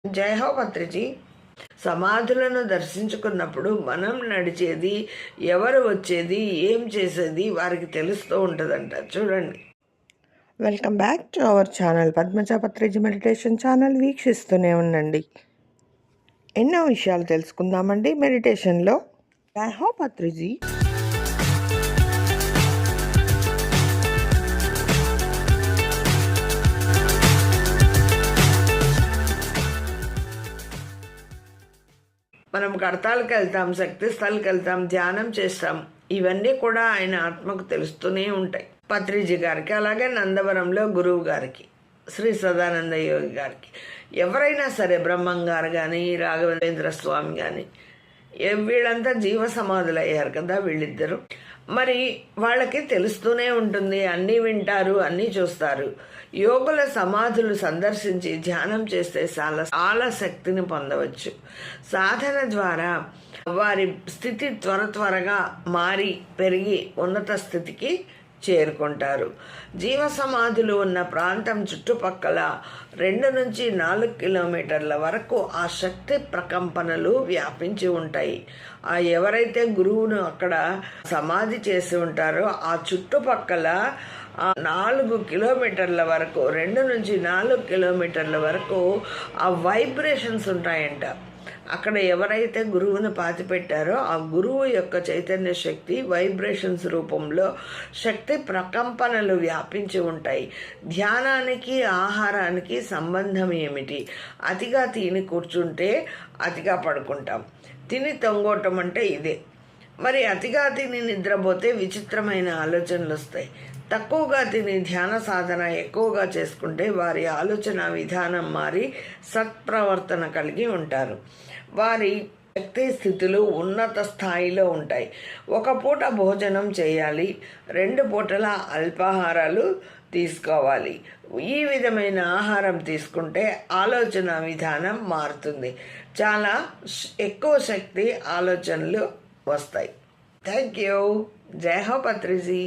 జై హో పత్రిజీ. సమాధులను దర్శించుకున్నప్పుడు మనం నడిచేది, ఎవరు వచ్చేది, ఏం చేసేది వారికి తెలుస్తూ ఉంటుందంట. చూడండి. Welcome back to our channel Padmaja Patriji meditation channel. వీక్షిస్తూనే ఉండండి. ఎన్నో విషయాలు తెలుసుకుందామండి మెడిటేషన్లో. జై హో పత్రిజీ. మనం కడతాలకు వెళ్తాం, శక్తి స్థలకి వెళ్తాం, ధ్యానం చేస్తాం. ఇవన్నీ కూడా ఆయన ఆత్మకు తెలుస్తూనే ఉంటాయి. పత్రిజీ గారికి, అలాగే నందవరంలో గురువు గారికి, శ్రీ సదానంద యోగి గారికి, ఎవరైనా సరే, బ్రహ్మం గారు కానీ, రాఘవేంద్ర స్వామి కానీ, వీళ్ళంతా జీవ సమాధులు అయ్యారు కదా వీళ్ళిద్దరూ. మరి వాళ్ళకి తెలుస్తూనే ఉంటుంది, అన్నీ వింటారు, అన్నీ చూస్తారు. యోగుల సమాధులు సందర్శించి ధ్యానం చేస్తే చాలా శక్తిని పొందవచ్చు. సాధన ద్వారా వారి స్థితి త్వరగా మారి పెరిగి ఉన్నత స్థితికి చేరుకుంటారు. జీవ సమాధులు ఉన్న ప్రాంతం చుట్టుపక్కల 2 నుంచి 4 కిలోమీటర్ల వరకు ఆ శక్తి ప్రకంపనలు వ్యాపించి ఉంటాయి. ఎవరైతే గురువును అక్కడ సమాధి చేసి ఉంటారో ఆ చుట్టుపక్కల 4 కిలోమీటర్ల వరకు, 2 నుంచి 4 కిలోమీటర్ల వరకు ఆ వైబ్రేషన్స్ ఉంటాయంట. అక్కడ ఎవరైతే గురువును పాతిపెట్టారో ఆ గురువు యొక్క చైతన్య శక్తి వైబ్రేషన్స్ రూపంలో శక్తి ప్రకంపనలు వ్యాపించి ఉంటాయి. ధ్యానానికి ఆహారానికి సంబంధం ఏమిటి? అతిగా తిని కూర్చుంటే అతిగా పడుకుంటాం. తిని తొంగోటం అంటే ఇదే. మరి అతిగా తిని నిద్రపోతే విచిత్రమైన ఆలోచనలు వస్తాయి. తక్కువగా తిని ధ్యాన సాధన ఎక్కువగా చేసుకుంటే వారి ఆలోచన విధానం మారి సత్ప్రవర్తన కలిగి ఉంటారు. వారి శక్తి స్థితులు ఉన్నత స్థాయిలో ఉంటాయి. ఒక పూట భోజనం చేయాలి, 2 పూటల అల్పాహారాలు తీసుకోవాలి. ఈ విధమైన ఆహారం తీసుకుంటే ఆలోచన విధానం మారుతుంది. చాలా ఎక్కువ శక్తి ఆలోచనలు వస్తాయి. Thank you. జై హో పత్రిజీ.